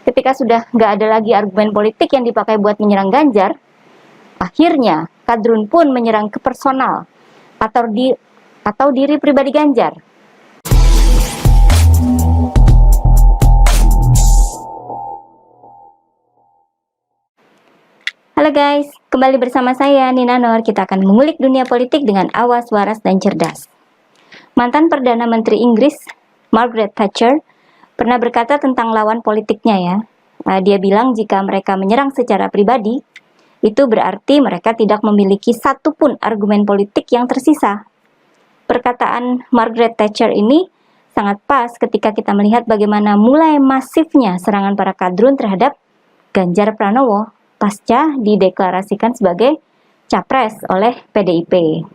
Ketika sudah nggak ada lagi argumen politik yang dipakai buat menyerang Ganjar, akhirnya kadrun pun menyerang ke personal atau diri pribadi Ganjar. Halo guys, kembali bersama saya Nina Nur. Kita akan mengulik dunia politik dengan awas, waras, dan cerdas. Mantan Perdana Menteri Inggris Margaret Thatcher pernah berkata tentang lawan politiknya ya. Dia bilang jika mereka menyerang secara pribadi, itu berarti mereka tidak memiliki satupun argumen politik yang tersisa. Perkataan Margaret Thatcher ini sangat pas ketika kita melihat bagaimana mulai masifnya serangan para kadrun terhadap Ganjar Pranowo pasca dideklarasikan sebagai capres oleh PDIP.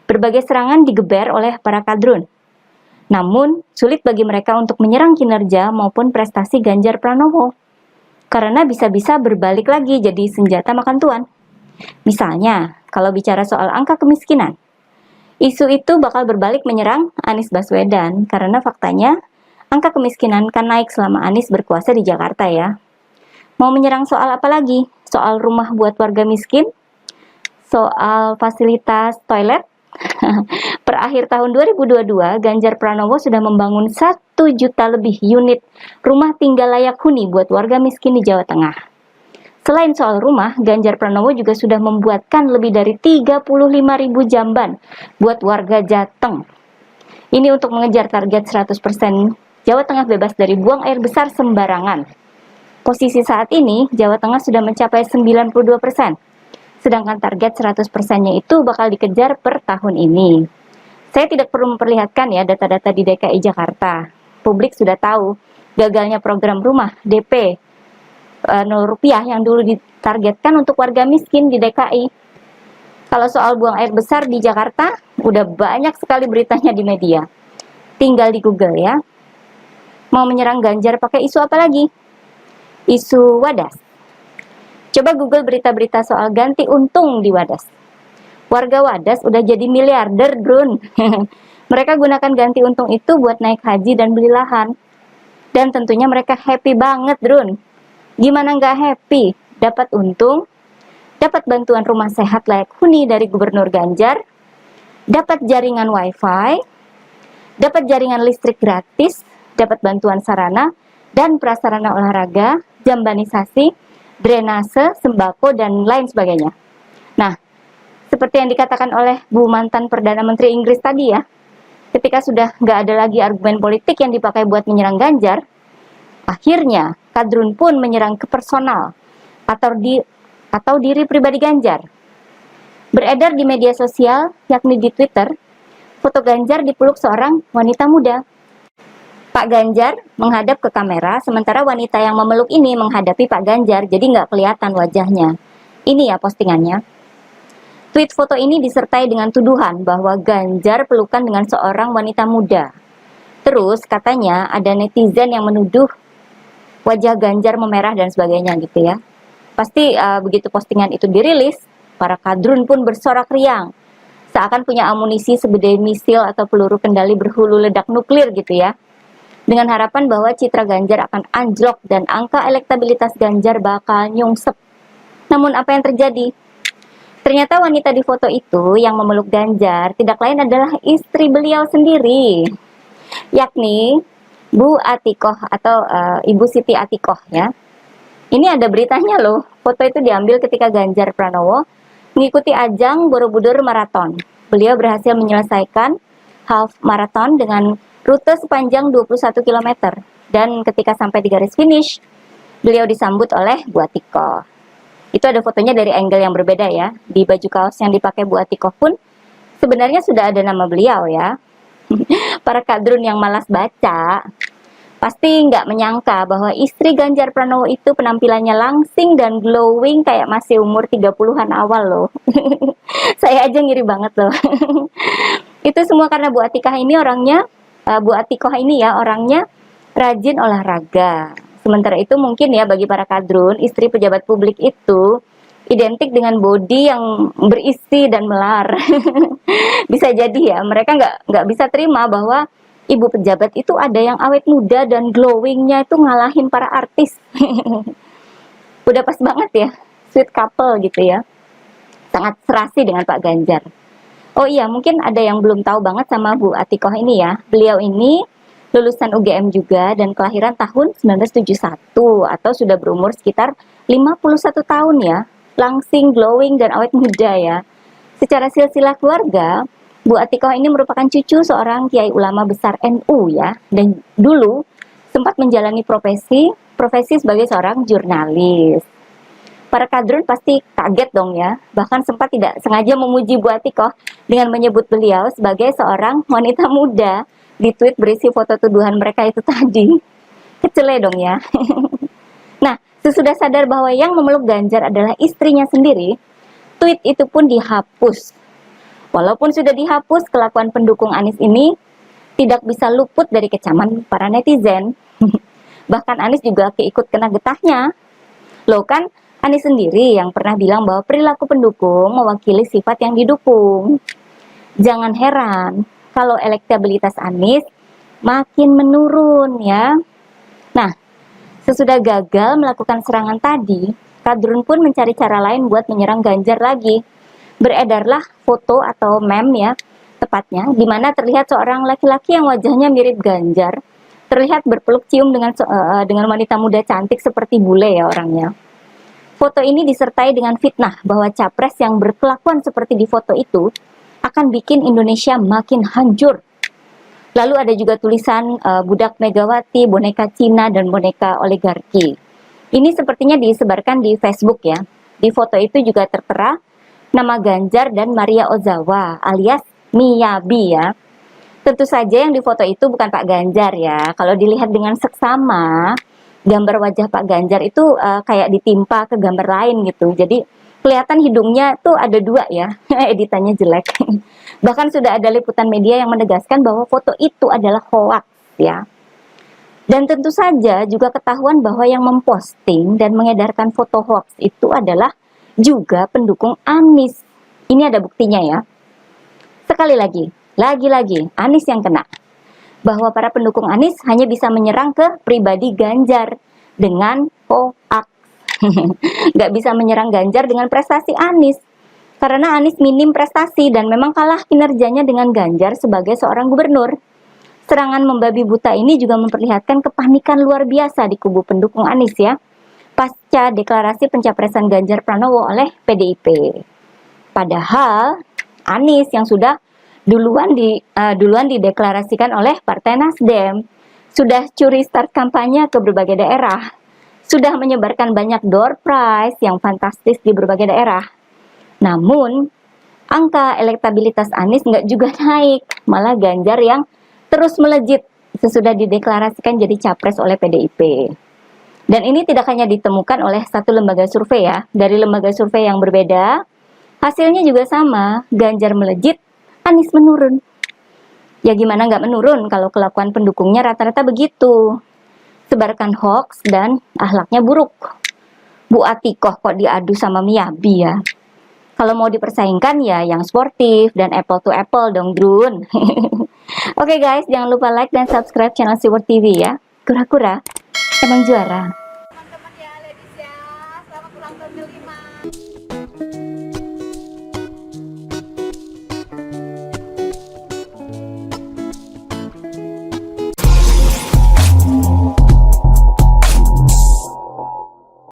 Berbagai serangan digeber oleh para kadrun. Namun, sulit bagi mereka untuk menyerang kinerja maupun prestasi Ganjar Pranowo. Karena bisa-bisa berbalik lagi jadi senjata makan tuan. Misalnya, kalau bicara soal angka kemiskinan, isu itu bakal berbalik menyerang Anies Baswedan karena faktanya angka kemiskinan kan naik selama Anies berkuasa di Jakarta ya. Mau menyerang soal apa lagi? Soal rumah buat warga miskin? Soal fasilitas toilet? Per akhir tahun 2022, Ganjar Pranowo sudah membangun 1 juta lebih unit rumah tinggal layak huni buat warga miskin di Jawa Tengah. Selain soal rumah, Ganjar Pranowo juga sudah membuatkan lebih dari 35.000 jamban buat warga Jateng. Ini untuk mengejar target 100% Jawa Tengah bebas dari buang air besar sembarangan. Posisi saat ini, Jawa Tengah sudah mencapai 92%. Sedangkan target 100%-nya itu bakal dikejar per tahun ini. Saya tidak perlu memperlihatkan ya data-data di DKI Jakarta. Publik sudah tahu gagalnya program rumah DP 0 rupiah yang dulu ditargetkan untuk warga miskin di DKI. Kalau soal buang air besar di Jakarta, udah banyak sekali beritanya di media. Tinggal di Google ya. Mau menyerang Ganjar pakai isu apa lagi? Isu wadas. Coba Google berita-berita soal ganti untung di Wadas. Warga Wadas udah jadi miliarder, Drun. Mereka gunakan ganti untung itu buat naik haji dan beli lahan. Dan tentunya mereka happy banget, Drun. Gimana nggak happy? Dapat untung, dapat bantuan rumah sehat layak huni dari Gubernur Ganjar, dapat jaringan wifi, dapat jaringan listrik gratis, dapat bantuan sarana dan prasarana olahraga, jambanisasi, drainase, sembako, dan lain sebagainya. Nah, seperti yang dikatakan oleh Bu mantan Perdana Menteri Inggris tadi ya, ketika sudah nggak ada lagi argumen politik yang dipakai buat menyerang Ganjar, akhirnya kadrun pun menyerang ke personal atau diri pribadi Ganjar. Beredar di media sosial, yakni di Twitter, foto Ganjar dipeluk seorang wanita muda. Pak Ganjar menghadap ke kamera, sementara wanita yang memeluk ini menghadapi Pak Ganjar, jadi nggak kelihatan wajahnya. Ini ya postingannya. Tweet foto ini disertai dengan tuduhan bahwa Ganjar pelukan dengan seorang wanita muda. Terus katanya ada netizen yang menuduh wajah Ganjar memerah dan sebagainya gitu ya. Pasti begitu postingan itu dirilis, para kadrun pun bersorak riang. Seakan punya amunisi segede misil atau peluru kendali berhulu ledak nuklir gitu ya. Dengan harapan bahwa citra Ganjar akan anjlok dan angka elektabilitas Ganjar bakal nyungsep. Namun apa yang terjadi? Ternyata wanita di foto itu yang memeluk Ganjar tidak lain adalah istri beliau sendiri, yakni Bu Atikoh atau Ibu Siti Atikoh ya. Ini ada beritanya loh, foto itu diambil ketika Ganjar Pranowo mengikuti ajang Borobudur Marathon. Beliau berhasil menyelesaikan half marathon dengan rute sepanjang 21 km. Dan ketika sampai di garis finish, beliau disambut oleh Bu Atikoh. Itu ada fotonya dari angle yang berbeda ya. Di baju kaos yang dipakai Bu Atikoh pun sebenarnya sudah ada nama beliau ya. Para kadrun yang malas baca pasti nggak menyangka bahwa istri Ganjar Pranowo itu penampilannya langsing dan glowing kayak masih umur 30-an awal loh. Saya aja ngiri banget loh. Itu semua karena Bu Atikoh ini orangnya rajin olahraga. Sementara itu mungkin ya bagi para kadrun, istri pejabat publik itu identik dengan body yang berisi dan melar. Bisa jadi ya, mereka nggak bisa terima bahwa ibu pejabat itu ada yang awet muda dan glowingnya itu ngalahin para artis. Udah pas banget ya, sweet couple gitu ya. Sangat serasi dengan Pak Ganjar. Oh iya, mungkin ada yang belum tahu banget sama Bu Atikoh ini ya. Beliau ini lulusan UGM juga dan kelahiran tahun 1971 atau sudah berumur sekitar 51 tahun ya. Langsing, glowing, dan awet muda ya. Secara silsilah keluarga, Bu Atikoh ini merupakan cucu seorang kiai ulama besar NU ya. Dan dulu sempat menjalani profesi sebagai seorang jurnalis. Para kadrun pasti kaget dong ya, bahkan sempat tidak sengaja memuji Bu Atikoh dengan menyebut beliau sebagai seorang wanita muda di tweet berisi foto tuduhan mereka itu tadi. Kecele dong ya. Nah, sesudah sadar bahwa yang memeluk Ganjar adalah istrinya sendiri, tweet itu pun dihapus. Walaupun sudah dihapus, kelakuan pendukung Anies ini tidak bisa luput dari kecaman para netizen. Bahkan Anies juga keikut kena getahnya. Loh kan, Anies sendiri yang pernah bilang bahwa perilaku pendukung mewakili sifat yang didukung. Jangan heran kalau elektabilitas Anies makin menurun ya. Nah, sesudah gagal melakukan serangan tadi, kadrun pun mencari cara lain buat menyerang Ganjar lagi. Beredarlah foto atau meme ya, tepatnya, di mana terlihat seorang laki-laki yang wajahnya mirip Ganjar, terlihat berpeluk cium dengan wanita muda cantik seperti bule ya orangnya. Foto ini disertai dengan fitnah bahwa capres yang berkelakuan seperti di foto itu akan bikin Indonesia makin hancur. Lalu ada juga tulisan budak Megawati, boneka Cina, dan boneka oligarki. Ini sepertinya disebarkan di Facebook ya. Di foto itu juga tertera nama Ganjar dan Maria Ozawa alias Miyabi ya. Tentu saja yang di foto itu bukan Pak Ganjar ya. Kalau dilihat dengan seksama, gambar wajah Pak Ganjar itu kayak ditimpa ke gambar lain gitu. Jadi kelihatan hidungnya tuh ada dua ya, editannya jelek. Bahkan sudah ada liputan media yang menegaskan bahwa foto itu adalah hoax ya. Dan tentu saja juga ketahuan bahwa yang memposting dan mengedarkan foto hoax itu adalah juga pendukung Anies. Ini ada buktinya ya. Sekali lagi Anies yang kena. Bahwa para pendukung Anies hanya bisa menyerang ke pribadi Ganjar dengan hoax. Nggak bisa menyerang Ganjar dengan prestasi Anies. Karena Anies minim prestasi dan memang kalah kinerjanya dengan Ganjar sebagai seorang gubernur. Serangan membabi buta ini juga memperlihatkan kepanikan luar biasa di kubu pendukung Anies ya. Pasca deklarasi pencapresan Ganjar Pranowo oleh PDIP. Padahal Anies yang sudah duluan dideklarasikan oleh Partai Nasdem, sudah curi start kampanye ke berbagai daerah, sudah menyebarkan banyak door prize yang fantastis di berbagai daerah. Namun, angka elektabilitas Anies nggak juga naik, malah Ganjar yang terus melejit sesudah dideklarasikan jadi capres oleh PDIP. Dan ini tidak hanya ditemukan oleh satu lembaga survei ya, dari lembaga survei yang berbeda, hasilnya juga sama, Ganjar melejit, Anies menurun. Ya gimana nggak menurun kalau kelakuan pendukungnya rata-rata begitu. Sebarkan hoax dan akhlaknya buruk. Bu Atikoh kok diadu sama Miyabi ya. Kalau mau dipersaingkan ya yang sportif dan apple to apple dong Drun. Oke guys, jangan lupa like dan subscribe channel Siward TV ya. Kura-kura emang juara.